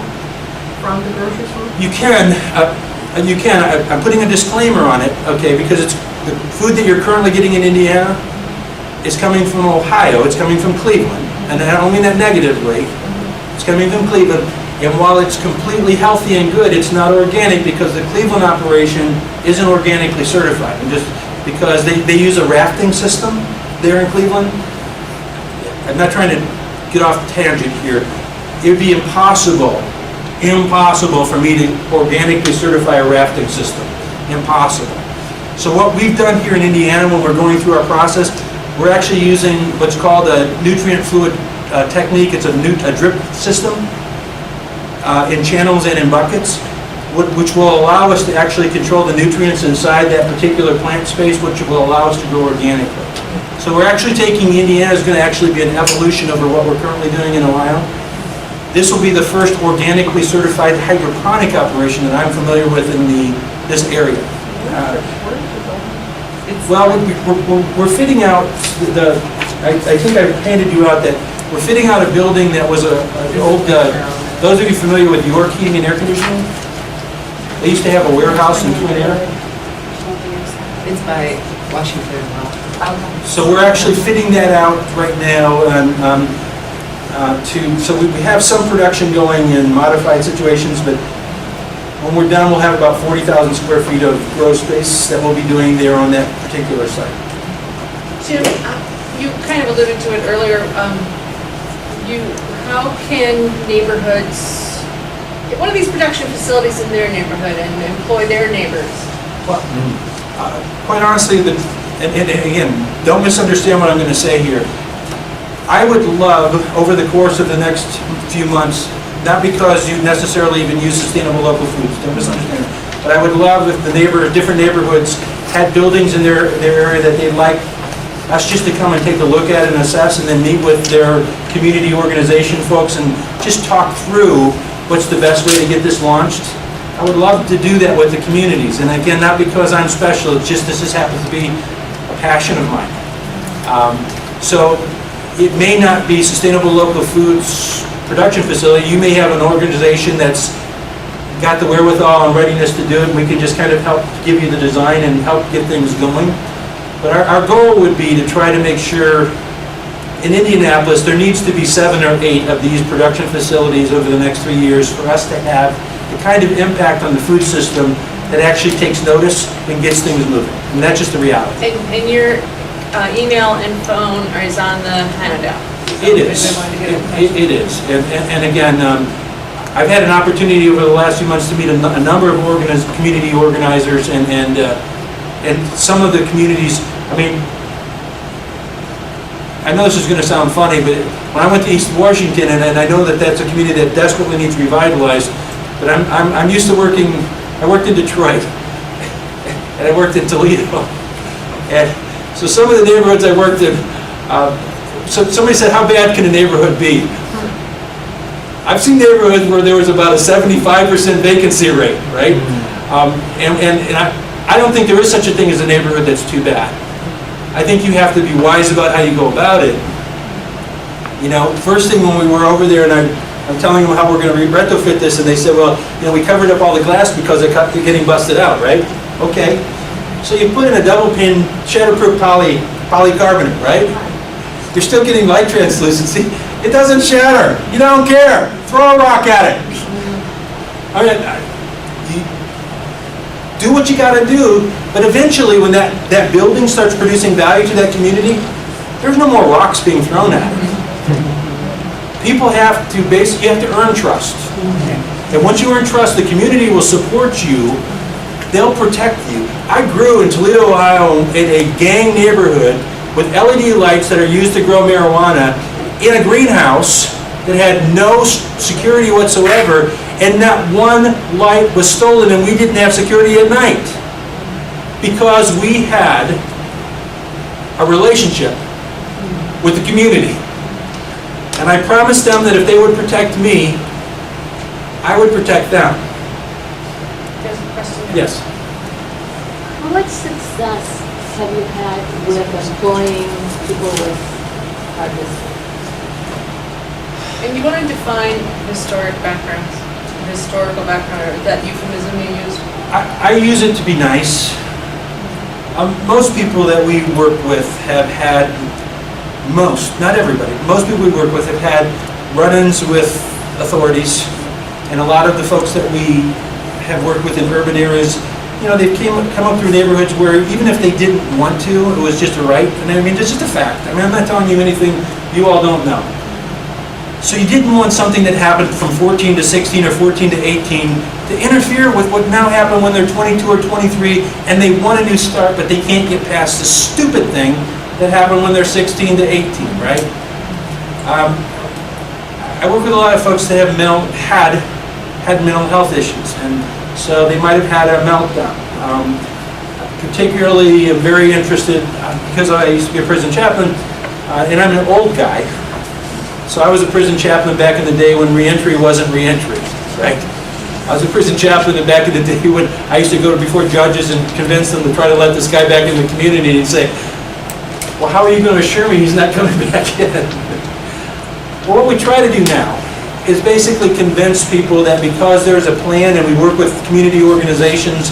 from the grocery store?
You can. I'm putting a disclaimer on it, okay, because it's the food that you're currently getting in Indiana is coming from Ohio. It's coming from Cleveland, and I don't mean that negatively. It's coming from Cleveland, and while it's completely healthy and good, it's not organic because the Cleveland operation isn't organically certified. And just because they use a rafting system there in Cleveland, I'm not trying to get off tangent here. It would be impossible for me to organically certify a rafting system. Impossible. So what we've done here in Indiana when we're going through our process, we're actually using what's called a nutrient fluid technique. It's a drip system in channels and in buckets, which will allow us to actually control the nutrients inside that particular plant space, which will allow us to grow organically. So we're actually taking Indiana is going to actually be an evolution over what we're currently doing in Ohio. This will be the first organically certified hydroponic operation that I'm familiar with in this area. Well, we're fitting out I think I handed you out that we're fitting out a building that was an old, those of you familiar with York Heating and Air Conditioning? They used to have a warehouse in Twin Air.
It's by
Washington.
So we're actually fitting that out right now, and so we have some production going in modified situations, but when we're done, we'll have about 40,000 square feet of grow space that we'll be doing there on that particular site.
Jim, you kind of alluded to it earlier. How can neighborhoods, get one of these production facilities in their neighborhood and employ their neighbors?
Well, quite honestly, and again, don't misunderstand what I'm going to say here. I would love, over the course of the next few months, not because you necessarily even use sustainable local foods, don't misunderstand, but I would love if the different neighborhoods had buildings in their area that they'd like us just to come and take a look at and assess, and then meet with their community organization folks and just talk through what's the best way to get this launched. I would love to do that with the communities, and again, not because I'm special, it's just this just happens to be a passion of mine. So it may not be sustainable local foods production facility. You may have an organization that's got the wherewithal and readiness to do it, and we can just kind of help give you the design and help get things going. But our goal would be to try to make sure in Indianapolis, there needs to be 7 or 8 of these production facilities over the next 3 years for us to have the kind of impact on the food system that actually takes notice and gets things moving. And that's just the reality.
And your email and phone is on the handout.
It is. It is. And again, I've had an opportunity over the last few months to meet a number of community organizers and some of the communities. I mean, I know this is going to sound funny, but when I went to East Washington, and I know that that's a community that desperately needs revitalized, but I'm used to working. I worked in Detroit, and I worked in Toledo, and so some of the neighborhoods I worked in. So somebody said, "How bad can a neighborhood be?" I've seen neighborhoods where there was about a 75% vacancy rate, right? And I don't think there is such a thing as a neighborhood that's too bad. I think you have to be wise about how you go about it. You know, first thing when we were over there, and I'm telling them how we're going to retrofit this, and they said, well, you know, we covered up all the glass because it kept getting busted out, right? Okay. So you put in a double pane shatterproof polycarbonate, right? You're still getting light translucency. It doesn't shatter. You don't care. Throw a rock at it. I mean, do what you got to do, but eventually when that building starts producing value to that community, there's no more rocks being thrown at it. People have to basically, you have to earn trust. And once you earn trust, the community will support you. They'll protect you. I grew in Toledo, Ohio in a gang neighborhood with LED lights that are used to grow marijuana in a greenhouse that had no security whatsoever, and not one light was stolen, and we didn't have security at night because we had a relationship with the community. And I promised them that if they would protect me, I would protect them.
There's a question.
Yes.
How much success have you had with employing people with autism?
And you want to define historical background, or that euphemism you use?
I use it to be nice. Most people that we work with have had, not everybody, most people we work with have had run-ins with authorities, and a lot of the folks that we have worked with in urban areas, you know, they've come up through neighborhoods where even if they didn't want to, it was just a right. And I mean, it's just a fact. I mean, I'm not telling you anything you all don't know. So you didn't want something that happened from 14 to 16 or 14 to 18 to interfere with what now happened when they're 22 or 23 and they want a new start, but they can't get past the stupid thing that happened when they're 16 to 18, right? I work with a lot of folks that have had mental health issues, and so they might have had a meltdown. Particularly, I'm very interested, because I used to be a prison chaplain, and I'm an old guy. So I was a prison chaplain back in the day when reentry wasn't reentry, right? I was a prison chaplain back in the day when I used to go before judges and convince them to try to let this guy back in the community, and he'd say, well, how are you going to assure me he's not coming back in? Well, what we try to do now is basically convince people that because there's a plan and we work with community organizations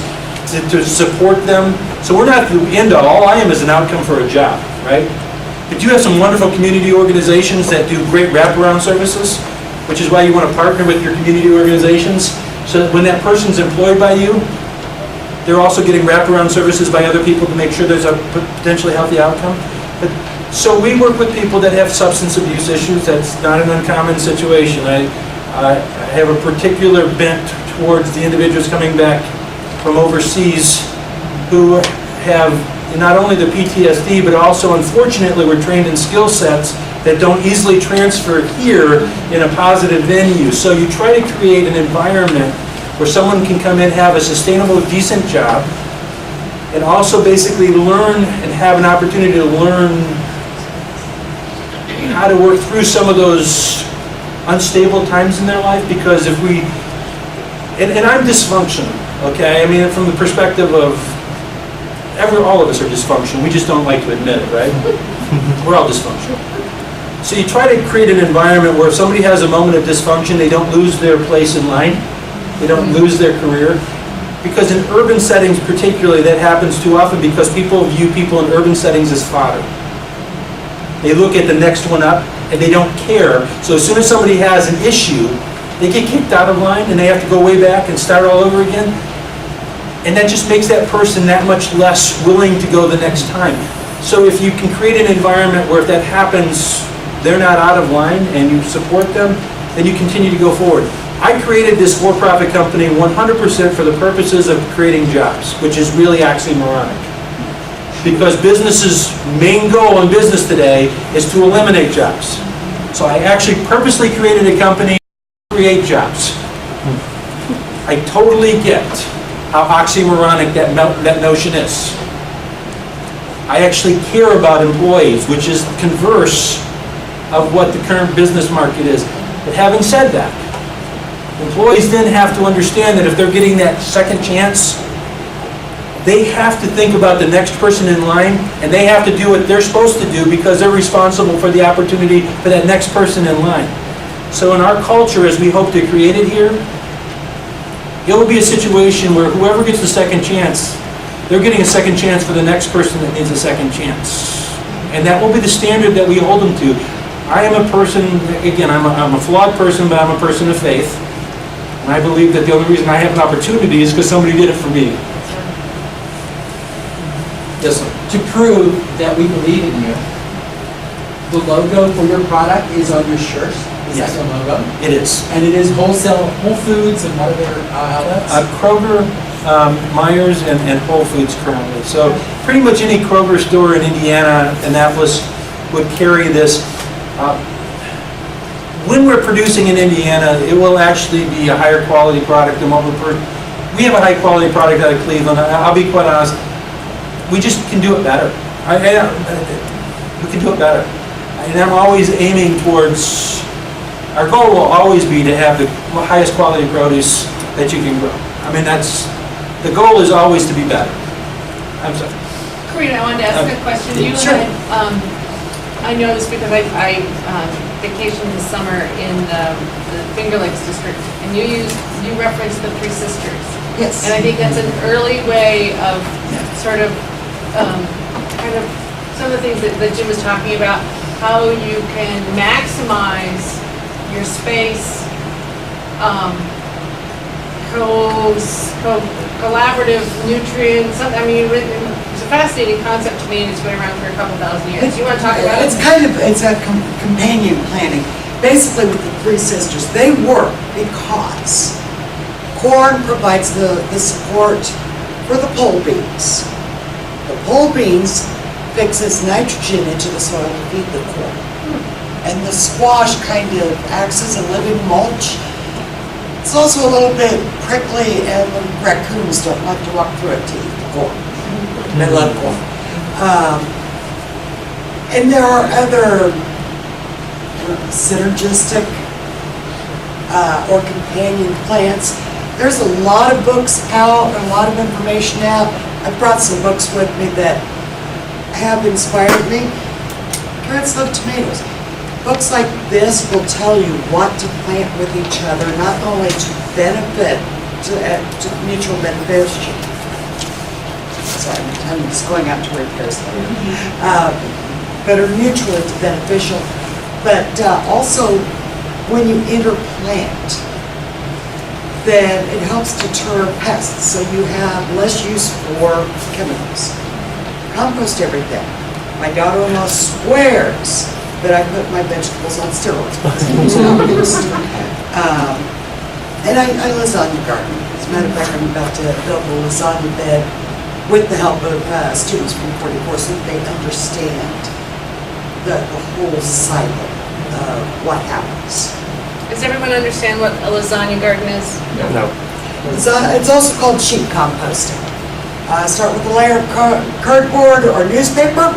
to support them. So we're not the end all I am is an outcome for a job, right? But you have some wonderful community organizations that do great wraparound services, which is why you want to partner with your community organizations, so that when that person's employed by you, they're also getting wraparound services by other people to make sure there's a potentially healthy outcome. But, so we work with people that have substance abuse issues. That's not an uncommon situation. I have a particular bent towards the individuals coming back from overseas who have not only the PTSD, but also, unfortunately, we're trained in skill sets that don't easily transfer here in a positive venue. So you try to create an environment where someone can come in, have a sustainable, decent job, and also basically learn and have an opportunity to learn how to work through some of those unstable times in their life. Because if we, and I'm dysfunctional, okay? I mean, from the perspective of, all of us are dysfunctional. We just don't like to admit it, right? We're all dysfunctional. So you try to create an environment where if somebody has a moment of dysfunction, they don't lose their place in line. They don't lose their career. Because in urban settings particularly, that happens too often because people view people in urban settings as fodder. They look at the next one up and they don't care. So as soon as somebody has an issue, they get kicked out of line and they have to go way back and start all over again. And that just makes that person that much less willing to go the next time. So if you can create an environment where if that happens, they're not out of line and you support them, then you continue to go forward. I created this for-profit company 100% for the purposes of creating jobs, which is really oxymoronic. Because businesses' main goal in business today is to eliminate jobs. So I actually purposely created a company to create jobs. I totally get how oxymoronic that notion is. I actually care about employees, which is converse of what the current business market is. But having said that, employees then have to understand that if they're getting that second chance, they have to think about the next person in line, and they have to do what they're supposed to do because they're responsible for the opportunity for that next person in line. So in our culture, as we hope to create it here, it will be a situation where whoever gets the second chance, they're getting a second chance for the next person that needs a second chance. And that will be the standard that we hold them to. I am a person, again, I'm a flawed person, but I'm a person of faith. And I believe that the only reason I have an opportunity is because somebody did it for me. Yes, sir.
To prove that we believe in you, the logo for your product is on your shirt. Is
Yes.
that the logo?
It is.
And it is wholesale, Whole Foods and what other outlets?
Kroger, Myers, and Whole Foods currently. So pretty much any Kroger store in Indiana, Annapolis, would carry this. When we're producing in Indiana, it will actually be a higher quality product than what we have a high quality product out of Cleveland. I'll be quite honest, we just can do it better. We can do it better. And I'm always aiming towards, our goal will always be to have the highest quality produce that you can grow. I mean, the goal is always to be better. I'm sorry.
Karina, I wanted to ask a question. You
Sure.
had, I know this because I vacationed this summer in the Finger Lakes district, and you referenced the Three Sisters.
Yes.
And I think that's an early way of sort of, kind of, some of the things that Jim was talking about, how you can maximize your space, collaborative nutrients, I mean, it's a fascinating concept to me, and it's been around for a couple thousand years. You want to talk about it?
It's a companion planning. Basically with the Three Sisters, they work because corn provides the support for the pole beans. The pole beans fixes nitrogen into the soil to feed the corn. And the squash kind of acts as a living mulch. It's also a little bit prickly, and the raccoons don't like to walk through it to eat the corn. They love corn. And there are other synergistic or companion plants. There's a lot of books out, a lot of information out. I brought some books with me that have inspired me. Carrots love tomatoes. Books like this will tell you what to plant with each other, not only to benefit, to mutual beneficiation, I'm just going out to repairs that are mutually beneficial. But also, when you interplant, then it helps deter pests, so you have less use for chemicals. Compost everything. My daughter-in-law swears that I put my vegetables on steroids because I use compost. And I lasagna garden. As a matter of fact, I'm about to build a lasagna bed with the help of students from 44, so that they understand the whole cycle of what happens.
Does everyone understand what a lasagna garden is?
No.
It's also called sheet composting. Start with a layer of cardboard or newspaper,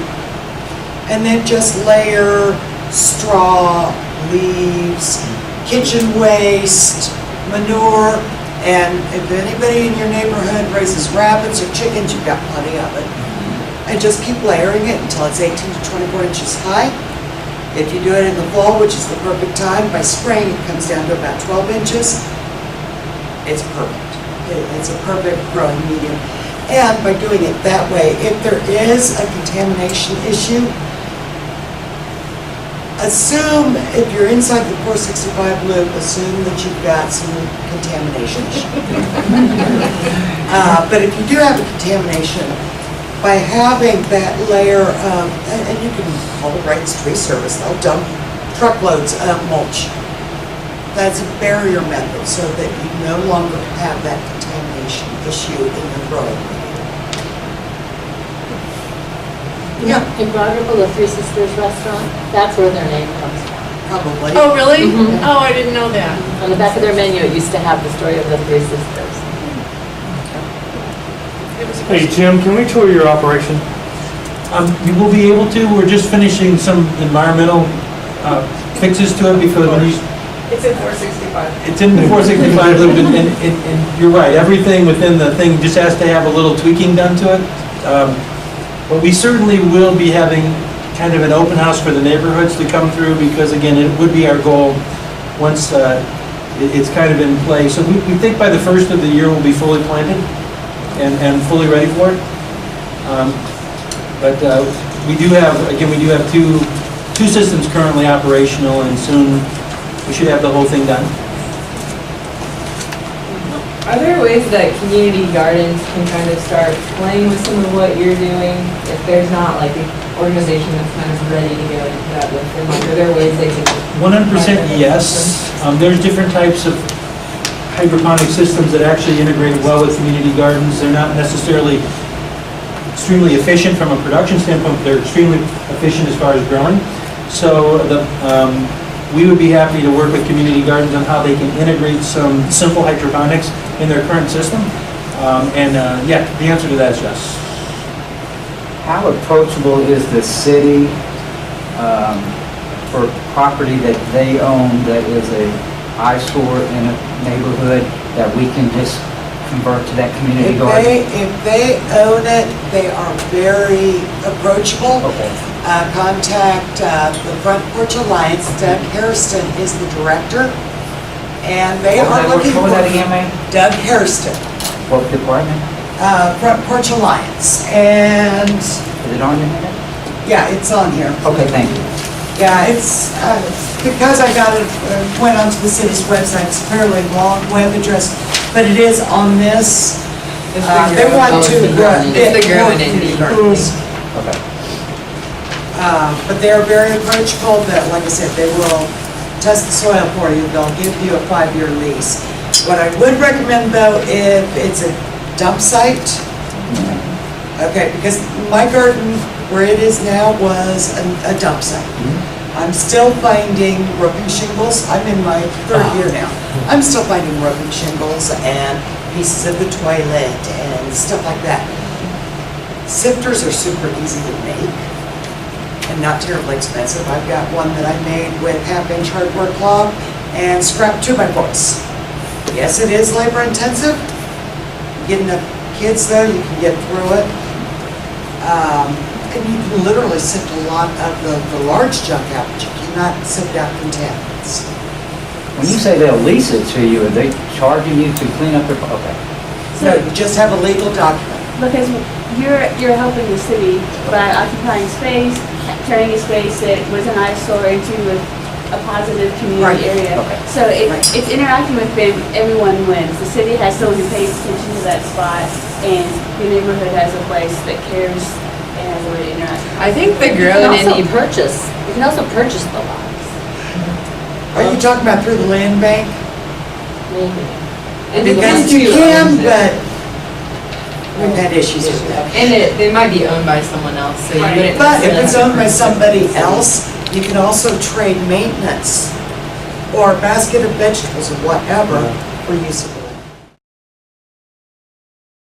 and then just layer straw, leaves, kitchen waste, manure, and if anybody in your neighborhood raises rabbits or chickens, you've got plenty of it. And just keep layering it until it's 18 to 24 inches high. If you do it in the fall, which is the perfect time, by spring it comes down to about 12 inches. It's perfect. It's a perfect growing medium. And by doing it that way, if there is a contamination issue, assume, if you're inside the 465 loop, assume that you've got some contamination issue. But if you do have a contamination, by having that layer of, and you can call the Wright's Tree Service, they'll dump truckloads of mulch. That's a barrier method so that you no longer have that contamination issue in your growing medium. Yeah,
In Broad Ripple, the Three Sisters Restaurant, that's where their name comes from.
probably.
Oh, really?
Mhm.
Oh, I didn't know that.
On the back of their menu, it used to have the story of the Three Sisters.
It was a
Hey, Jim, can we tour your operation?
You will be able to, we're just finishing some environmental fixes to it because when you,
It's in 465.
it's in the 465 loop, and you're right, everything within the thing just has to have a little tweaking done to it. But we certainly will be having kind of an open house for the neighborhoods to come through because, again, it would be our goal once it's kind of in place. So we think by the first of the year we'll be fully planted and fully ready for it. But we do have two systems currently operational, and soon we should have the whole thing done.
Are there ways that community gardens can kind of start playing with some of what you're doing? If there's not like an organization that's kind of ready to go into that with them, like are there ways they can?
100% yes. There's different types of hydroponic systems that actually integrate well with community gardens. They're not necessarily extremely efficient from a production standpoint, but they're extremely efficient as far as growing. So we would be happy to work with community gardens on how they can integrate some simple hydroponics in their current system. Yeah, the answer to that is yes.
How approachable is the city for property that they own that is a eyesore in a neighborhood that we can just convert to that community garden?
If they own it, they are very approachable.
Okay.
Contact the Front Porch Alliance. Doug Hairston is the director, and they are looking for...
What was that again, ma'am?
Doug Hairston,
What department?
Front Porch Alliance, and
Is it on your minute?
yeah, it's on here.
Okay, thank you.
Yeah, it's, because I got it, went onto the city's website, it's a fairly long web address, but it is on this.
It's the
They
Grow-
want to.
It's the Grow and
community
Indie.
gardens.
Okay.
But they are very approachable, that, like I said, they will test the soil for you, they'll give you a 5-year lease. What I would recommend though, if it's a dump site, okay, because my garden, where it is now, was a dump site. I'm still finding roofing shingles, I'm in my 3rd year now. I'm still finding roofing shingles and pieces of the toilet and stuff like that. Sifters are super easy to make and not terribly expensive. I've got one that I made with 1/2-inch hardwood cloth and scrap 2x4s. Yes, it is labor intensive. Getting the kids though, you can get through it. And you can literally sift a lot of the large junk out, but you cannot sift out contaminants.
When you say they'll lease it to you, are they charging you to clean up their, okay.
No, you just have a legal document.
Because you're helping the city by occupying space, turning a space that was an eyesore into a positive
Right.
community area.
Okay.
So it's interacting with them, everyone wins. The city has someone who pays attention to that spot, and the neighborhood has a place that cares and has a way to interact.
I think the
You
grow
can
and
also purchase, you can also purchase the lots.
Are you talking about through the land bank?
Maybe.
Because you can, but we've had issues with that.
And they might be owned by someone else, so you wouldn't.
But if it's
necessarily
owned by
have to
somebody else, you can also trade maintenance or a basket of vegetables or whatever for use of the